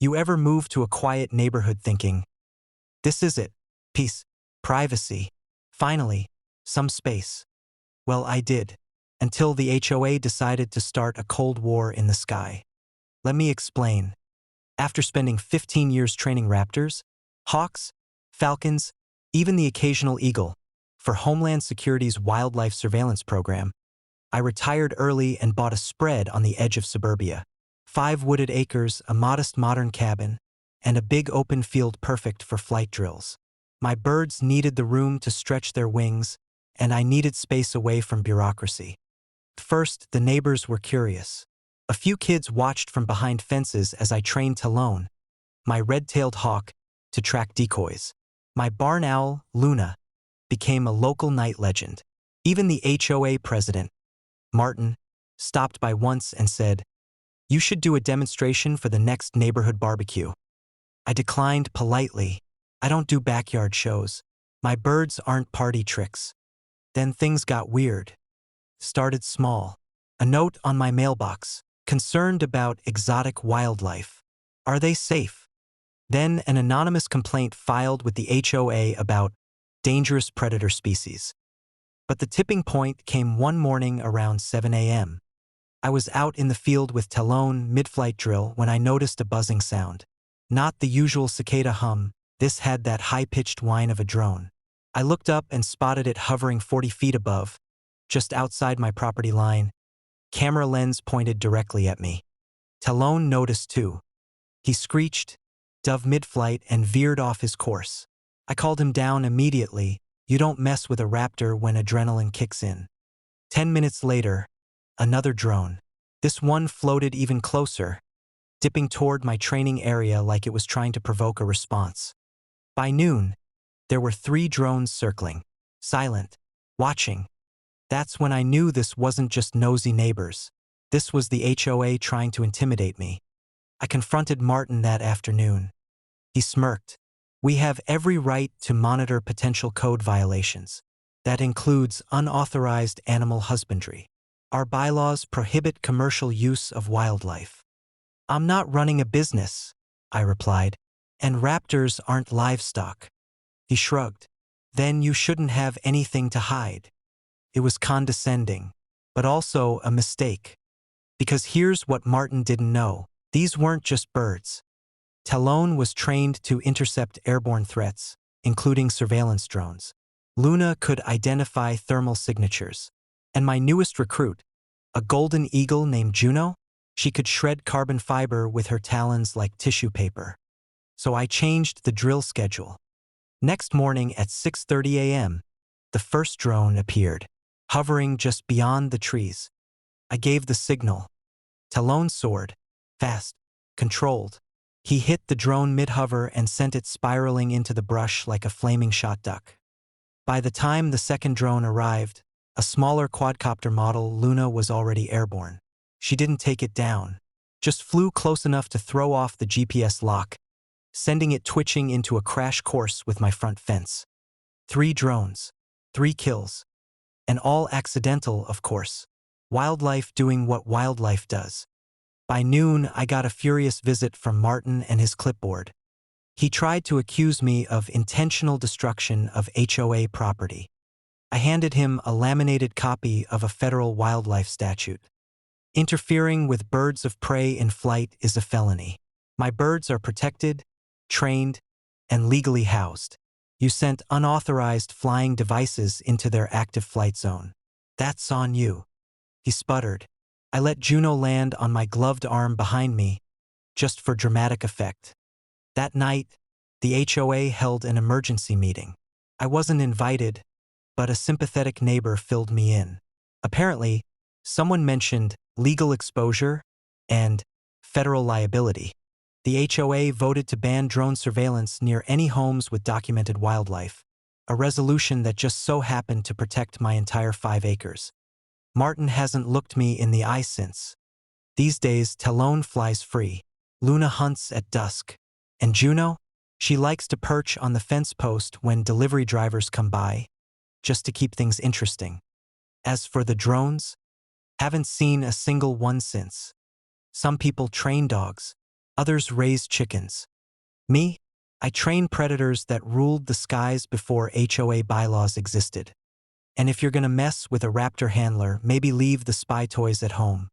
You ever move to a quiet neighborhood thinking, this is it, peace, privacy, finally, some space? Well, I did, until the HOA decided to start a Cold War in the sky. Let me explain. After spending 15 years training raptors, hawks, falcons, even the occasional eagle, for Homeland Security's wildlife surveillance program, I retired early and bought a spread on the edge of suburbia. 5 wooded acres, a modest modern cabin, and a big open field perfect for flight drills. My birds needed the room to stretch their wings, and I needed space away from bureaucracy. First, the neighbors were curious. A few kids watched from behind fences as I trained Talon, my red-tailed hawk, to track decoys. My barn owl, Luna, became a local night legend. Even the HOA president, Martin, stopped by once and said, "You should do a demonstration for the next neighborhood barbecue." I declined politely. I don't do backyard shows. My birds aren't party tricks. Then things got weird. Started small. A note on my mailbox, concerned about exotic wildlife. Are they safe? Then an anonymous complaint filed with the HOA about dangerous predator species. But the tipping point came one morning around 7 a.m. I was out in the field with Talon mid-flight drill when I noticed a buzzing sound. Not the usual cicada hum, this had that high-pitched whine of a drone. I looked up and spotted it hovering 40 feet above, just outside my property line. Camera lens pointed directly at me. Talon noticed too. He screeched, dove mid-flight, and veered off his course. I called him down immediately. You don't mess with a raptor when adrenaline kicks in. 10 minutes later, another drone. This one floated even closer, dipping toward my training area like it was trying to provoke a response. By noon, there were 3 drones circling, silent, watching. That's when I knew this wasn't just nosy neighbors. This was the HOA trying to intimidate me. I confronted Martin that afternoon. He smirked. We have every right to monitor potential code violations. That includes unauthorized animal husbandry. Our bylaws prohibit commercial use of wildlife. I'm not running a business, I replied, and raptors aren't livestock. He shrugged. Then you shouldn't have anything to hide. It was condescending, but also a mistake. Because here's what Martin didn't know. These weren't just birds. Talon was trained to intercept airborne threats, including surveillance drones. Luna could identify thermal signatures. And my newest recruit, a golden eagle named Juno, she could shred carbon fiber with her talons like tissue paper. So I changed the drill schedule. Next morning at 6:30 a.m., the first drone appeared, hovering just beyond the trees. I gave the signal. Talon soared, fast, controlled. He hit the drone mid-hover and sent it spiraling into the brush like a flaming shot duck. By the time the second drone arrived, a smaller quadcopter model, Luna was already airborne. She didn't take it down, just flew close enough to throw off the GPS lock, sending it twitching into a crash course with my front fence. 3 drones, 3 kills. And all accidental, of course. Wildlife doing what wildlife does. By noon, I got a furious visit from Martin and his clipboard. He tried to accuse me of intentional destruction of HOA property. I handed him a laminated copy of a federal wildlife statute. Interfering with birds of prey in flight is a felony. My birds are protected, trained, and legally housed. You sent unauthorized flying devices into their active flight zone. That's on you. He sputtered. I let Juno land on my gloved arm behind me, just for dramatic effect. That night, the HOA held an emergency meeting. I wasn't invited, but a sympathetic neighbor filled me in. Apparently, someone mentioned legal exposure and federal liability. The HOA voted to ban drone surveillance near any homes with documented wildlife, a resolution that just so happened to protect my entire 5 acres. Martin hasn't looked me in the eye since. These days, Talon flies free. Luna hunts at dusk. And Juno? She likes to perch on the fence post when delivery drivers come by, just to keep things interesting. As for the drones, haven't seen a single one since. Some people train dogs, Others raise chickens. Me? I train predators that ruled the skies before HOA bylaws existed. And if you're gonna mess with a raptor handler, maybe leave the spy toys at home.